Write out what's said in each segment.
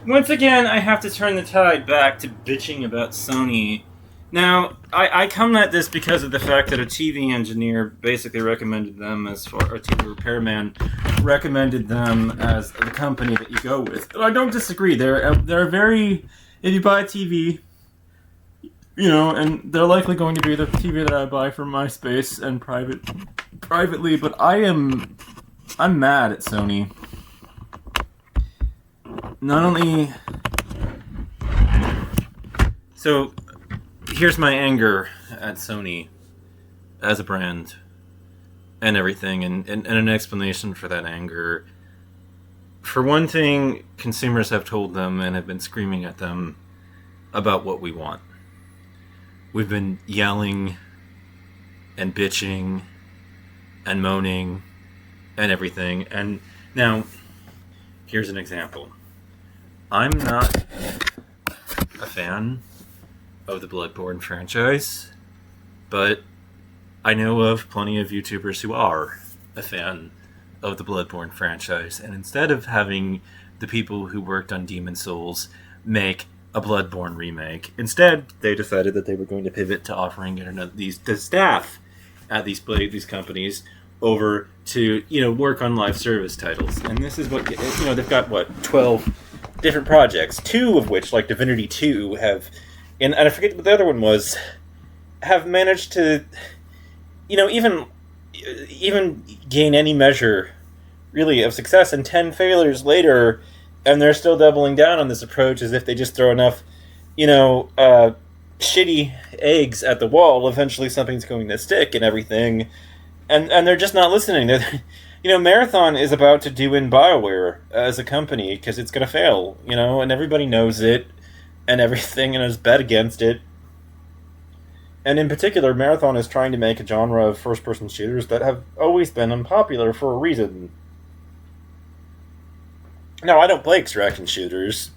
once again, I have to turn the tide back to bitching about Sony. Now, I come at this because of the fact that a TV engineer basically recommended them as far, or TV repairman recommended them as the company that you go with. But I don't disagree. They're very. If you buy a TV, and they're likely going to be the TV that I buy for my space and privately. But I'm mad at Sony. Not only. So, here's my anger at Sony as a brand and everything, and an explanation for that anger. For one thing, consumers have told them and have been screaming at them about what we want. We've been yelling and bitching and moaning and everything. And now, here's an example. I'm not a fan of the Bloodborne franchise, but I know of plenty of YouTubers who are a fan of the Bloodborne franchise, and instead of having the people who worked on Demon Souls make a Bloodborne remake, instead they decided that they were going to pivot to offering the staff at these companies over to work on live service titles. And this is what they've got 12 different projects, two of which, like Divinity 2, have, and I forget what the other one was, have managed to even gain any measure really of success, and 10 failures later, and they're still doubling down on this approach as if they just throw enough shitty eggs at the wall, eventually something's going to stick and everything, and they're just not listening. Marathon is about to do in BioWare as a company because it's going to fail, and everybody knows it and everything, and has bet against it. And in particular, Marathon is trying to make a genre of first-person shooters that have always been unpopular for a reason. Now, I don't play extraction shooters,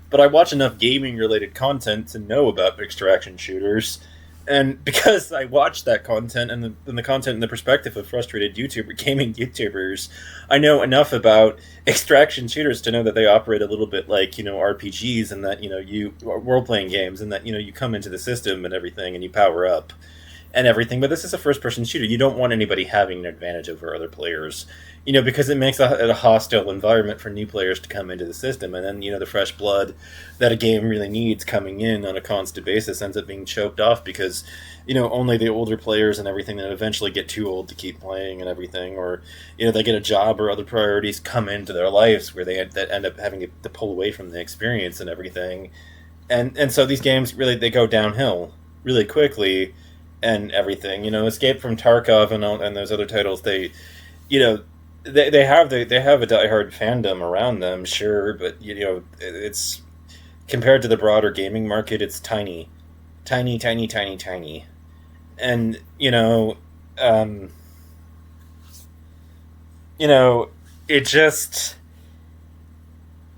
but I watch enough gaming-related content to know about extraction shooters. And because I watch that content and the content in the perspective of frustrated gaming YouTubers, I know enough about extraction shooters to know that they operate a little bit like, RPGs, and that, role-playing games, and that, you come into the system and everything and you power up and everything. But this is a first-person shooter. You don't want anybody having an advantage over other players, because it makes a hostile environment for new players to come into the system. And then, the fresh blood that a game really needs coming in on a constant basis ends up being choked off because, only the older players and everything that eventually get too old to keep playing and everything, or, they get a job or other priorities come into their lives where they end up having to pull away from the experience and everything. And so these games really, they go downhill really quickly and everything. Escape from Tarkov and those other titles, they have a diehard fandom around them, sure, but it's, compared to the broader gaming market, it's tiny, tiny, tiny, tiny, tiny, and it just,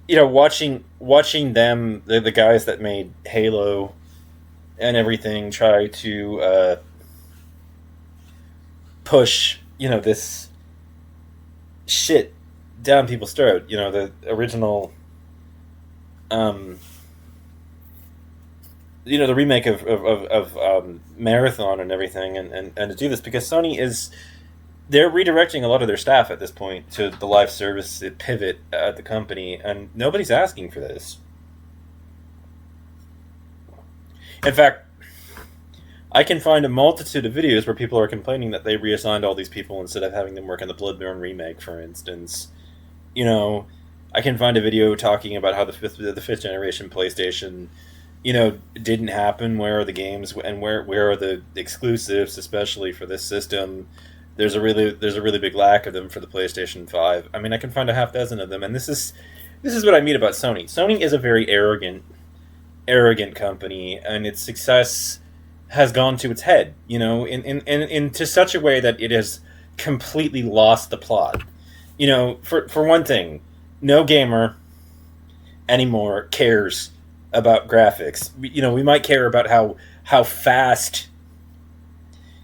watching them, the guys that made Halo and everything, try to push this shit down people's throat. The original, the remake of Marathon and everything, and to do this because Sony they're redirecting a lot of their staff at this point to the live service pivot at the company, and nobody's asking for this. In fact, I can find a multitude of videos where people are complaining that they reassigned all these people instead of having them work on the Bloodborne remake, for instance. I can find a video talking about how the fifth generation PlayStation, didn't happen. Where are the games, and where are the exclusives, especially for this system? There's a really big lack of them for the PlayStation 5. I mean, I can find a half dozen of them, and this is what I mean about Sony. Sony is a very arrogant company, and its success has gone to its head, in to such a way that it has completely lost the plot. For one thing, no gamer anymore cares about graphics. We might care about how fast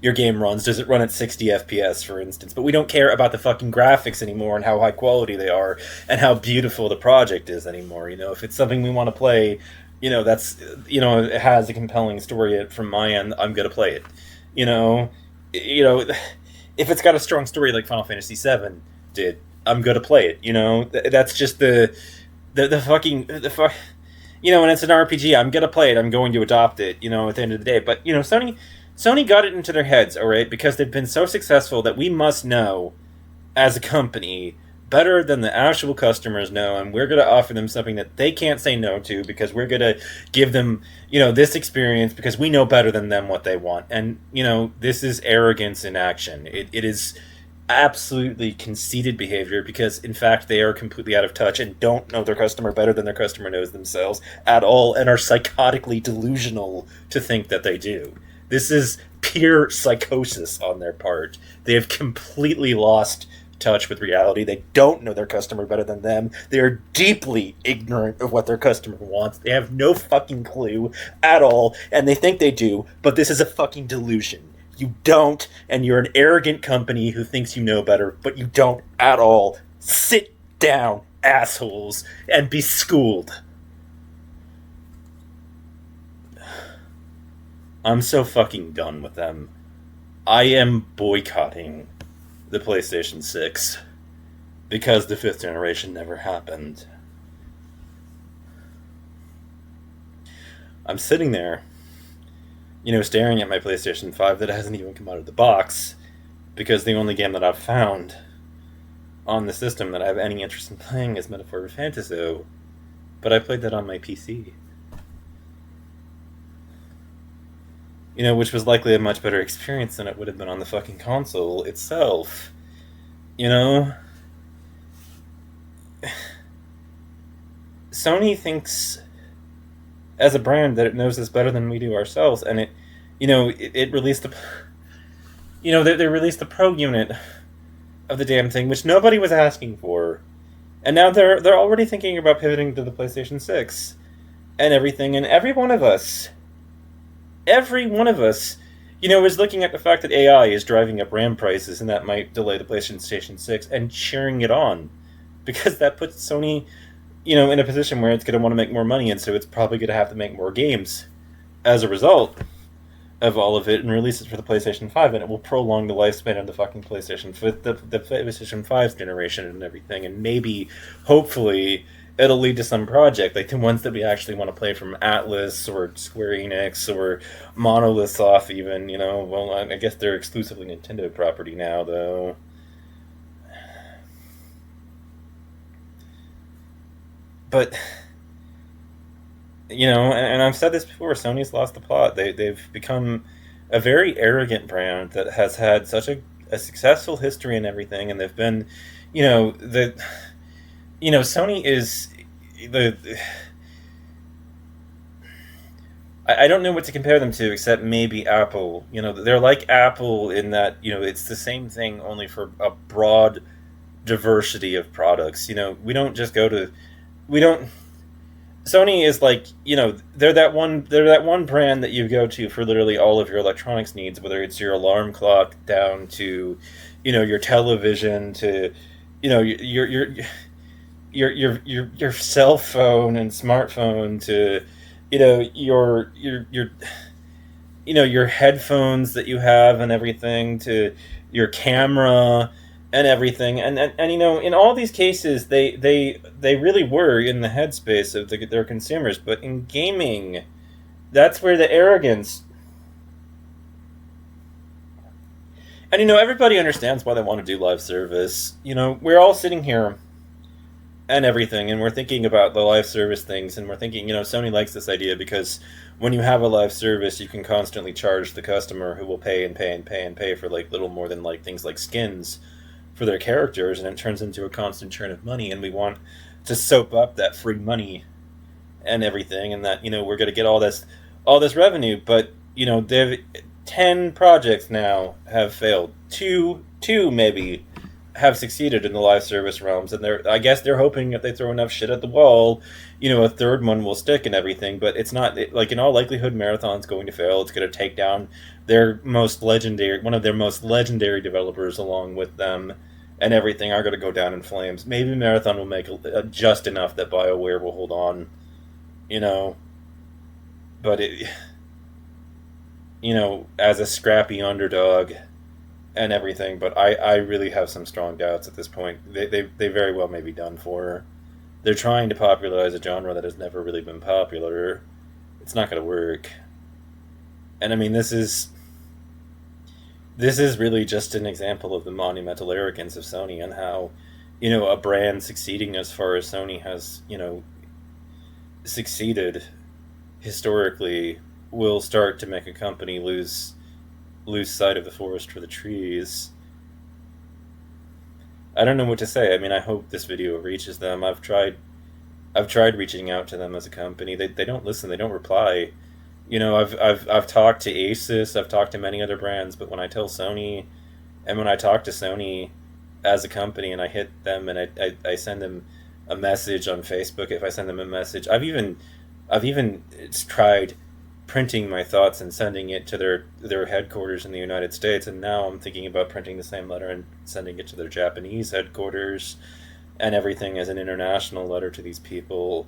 your game runs. Does it run at 60 FPS, for instance? But we don't care about the fucking graphics anymore and how high quality they are and how beautiful the project is anymore. If it's something we want to play, that's, it has a compelling story from my end, I'm going to play it. If it's got a strong story like Final Fantasy VII did, I'm going to play it. That's just the fucking, and it's an RPG. I'm going to play it. I'm going to adopt it, at the end of the day. But, Sony got it into their heads, all right, because they've been so successful that we must know, as a company, better than the actual customers know, and we're going to offer them something that they can't say no to, because we're going to give them, this experience, because we know better than them what they want. And, this is arrogance in action. It is absolutely conceited behavior, because, in fact, they are completely out of touch and don't know their customer better than their customer knows themselves at all, and are psychotically delusional to think that they do. This is pure psychosis on their part. They have completely lost touch with reality. They don't know their customer better than them. They are deeply ignorant of what their customer wants. They have no fucking clue at all, and they think they do, but this is a fucking delusion. You don't, and you're an arrogant company who thinks you know better, but you don't at all. Sit down, assholes, and be schooled. I'm so fucking done with them. I am boycotting the PlayStation 6 because the 5th generation never happened. I'm sitting there, staring at my PlayStation 5 that hasn't even come out of the box, because the only game that I've found on the system that I have any interest in playing is Metaphor Fantasy, but I played that on my PC. Which was likely a much better experience than it would have been on the fucking console itself. Sony thinks, as a brand, that it knows this better than we do ourselves, and it released the, they released the Pro unit of the damn thing, which nobody was asking for, and now they're already thinking about pivoting to the PlayStation 6 and everything, and every one of us, is looking at the fact that AI is driving up RAM prices, and that might delay the PlayStation 6, and cheering it on, because that puts Sony, in a position where it's going to want to make more money, and so it's probably going to have to make more games as a result of all of it, and release it for the PlayStation 5, and it will prolong the lifespan of the fucking PlayStation, the PlayStation 5's generation and everything, and maybe, hopefully, it'll lead to some project, like the ones that we actually want to play from Atlas or Square Enix or Monolith Soft even, well, I guess they're exclusively Nintendo property now, though. But, and I've said this before, Sony's lost the plot. They've become a very arrogant brand that has had such a successful history and everything, and they've been, Sony is I don't know what to compare them to except maybe Apple. They're like Apple in that, it's the same thing only for a broad diversity of products. We don't just go to, Sony is like, they're that one brand that you go to for literally all of your electronics needs, whether it's your alarm clock down to, your television to, your cell phone and smartphone to, your headphones that you have and everything to your camera and everything, and in all these cases they really were in the headspace of their consumers, but in gaming, that's where the arrogance. And everybody understands why they want to do live service. We're all sitting here and everything, and we're thinking about the live service things, and we're thinking, Sony likes this idea because when you have a live service, you can constantly charge the customer, who will pay and pay and pay and pay for like little more than like things like skins for their characters, and it turns into a constant churn of money, and we want to soap up that free money and everything, and that we're going to get all this revenue, but they've 10 projects now have failed, two maybe have succeeded in the live service realms, and I guess they're hoping if they throw enough shit at the wall, a third one will stick and everything. But it's not like in all likelihood, Marathon's going to fail. It's going to take down one of their most legendary developers, along with them, and everything are going to go down in flames. Maybe Marathon will make just enough that BioWare will hold on, you know. But as a scrappy underdog and everything, but I really have some strong doubts at this point. They very well may be done for. They're trying to popularize a genre that has never really been popular. It's not going to work. And I mean, this is really just an example of the monumental arrogance of Sony and how, a brand succeeding as far as Sony has, succeeded historically will start to make a company lose sight of the forest for the trees. I don't know what to say. I mean, I hope this video reaches them. I've tried reaching out to them as a company. They don't listen. They don't reply. I've talked to Asus. I've talked to many other brands. But when I tell Sony, and when I talk to Sony as a company, and I hit them, and I send them a message on Facebook. If I send them a message, I've even tried printing my thoughts and sending it to their headquarters in the United States, and now I'm thinking about printing the same letter and sending it to their Japanese headquarters and everything as an international letter to these people.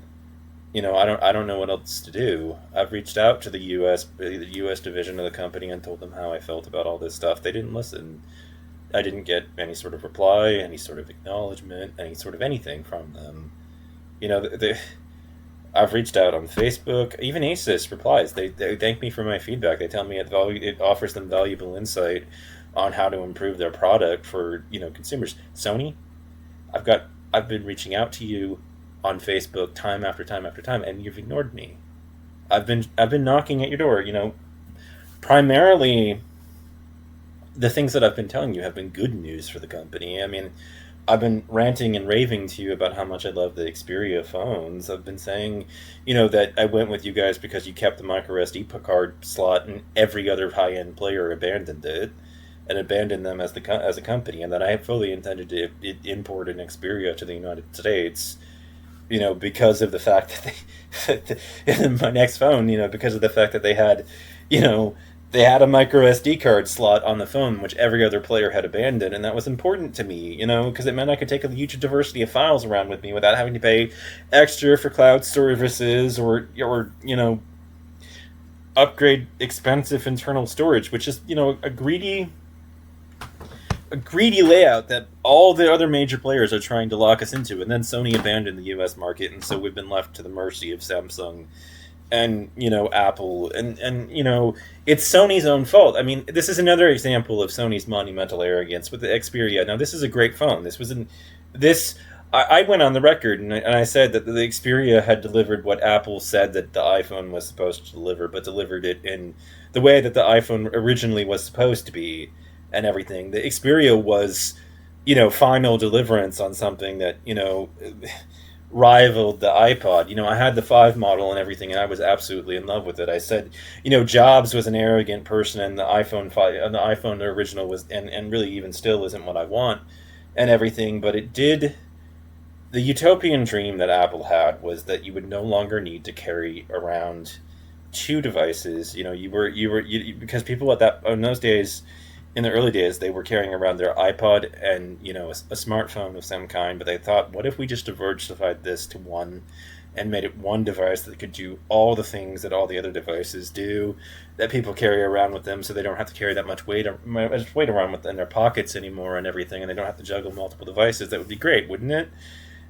I don't know what else to do. I've reached out to the US division of the company and told them how I felt about all this stuff. They didn't listen. I didn't get any sort of reply, any sort of acknowledgement, any sort of anything from them. I've reached out on Facebook. Even Asus replies. They thank me for my feedback. They tell me it offers them valuable insight on how to improve their product for consumers. Sony, I've been reaching out to you on Facebook time after time after time, and you've ignored me. I've been knocking at your door. Primarily, the things that I've been telling you have been good news for the company. I mean, I've been ranting and raving to you about how much I love the Xperia phones. I've been saying, that I went with you guys because you kept the micro SD card slot, and every other high-end player abandoned it, and abandoned them as a company, and that I fully intended to import an Xperia to the United States, because of the fact that in my next phone, because of the fact that they had, they had a micro SD card slot on the phone, which every other player had abandoned, and that was important to me, because it meant I could take a huge diversity of files around with me without having to pay extra for cloud services or upgrade expensive internal storage, which is, a greedy layout that all the other major players are trying to lock us into. And then Sony abandoned the US market, and so we've been left to the mercy of Samsung and Apple, and it's Sony's own fault. I mean, this is another example of Sony's monumental arrogance with the Xperia. Now, this is a great phone. I went on the record and I said that the Xperia had delivered what Apple said that the iPhone was supposed to deliver, but delivered it in the way that the iPhone originally was supposed to be, and everything. The Xperia was, final deliverance on something that rivaled the iPod. I had the 5 model and everything, and I was absolutely in love with it. I said, Jobs was an arrogant person, and the iPhone 5, and the iPhone original was, and really even still isn't what I want, and everything. But it did. The utopian dream that Apple had was that you would no longer need to carry around 2 devices. Because people in those days. In the early days, they were carrying around their iPod and, a smartphone of some kind, but they thought, what if we just diversified this to one and made it one device that could do all the things that all the other devices do, that people carry around with them, so they don't have to carry that much weight around in their pockets anymore and everything, and they don't have to juggle multiple devices. That would be great, wouldn't it?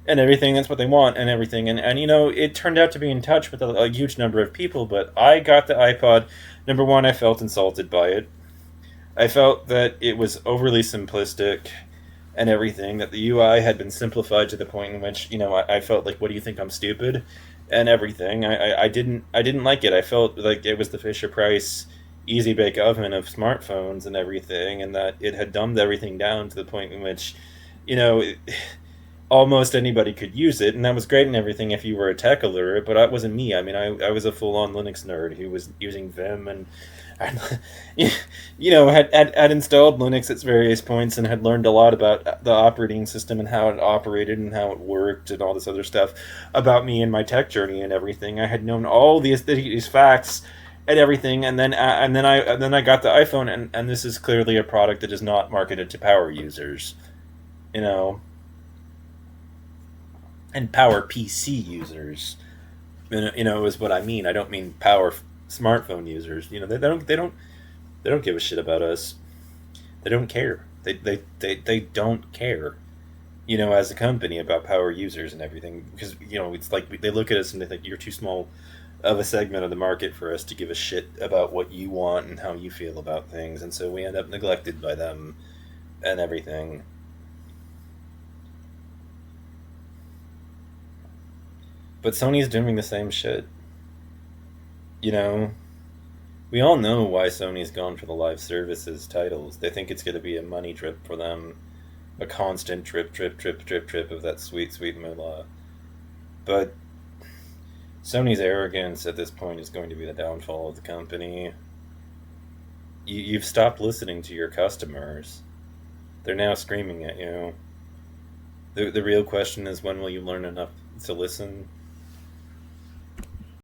And everything, that's what they want and everything. And it turned out to be in touch with a huge number of people, but I got the iPod. Number one, I felt insulted by it. I felt that it was overly simplistic and everything, that the UI had been simplified to the point in which, I felt like, what do you think, I'm stupid? And everything. I didn't like it. I felt like it was the Fisher-Price easy bake oven of smartphones and everything, and that it had dumbed everything down to the point in which, almost anybody could use it, and that was great and everything if you were a tech illiterate, but that wasn't me. I mean, I was a full-on Linux nerd who was using Vim and had installed Linux at various points and had learned a lot about the operating system and how it operated and how it worked and all this other stuff about me and my tech journey and everything. I had known all these facts and everything, and then I got the iPhone, and this is clearly a product that is not marketed to power users, you know, and power PC users. Is what I mean. I don't mean power smartphone users. They don't give a shit about us. They don't care. They don't care. As a company about power users and everything, because it's like they look at us and they think you're too small of a segment of the market for us to give a shit about what you want and how you feel about things, and so we end up neglected by them and everything. But Sony's doing the same shit. You know, we all know why Sony's gone for the live services titles. They think it's going to be a money drip for them, a constant drip, drip, drip, drip, drip of that sweet, sweet moolah. But Sony's arrogance at this point is going to be the downfall of the company. You've stopped listening to your customers. They're now screaming at you. The real question is, when will you learn enough to listen?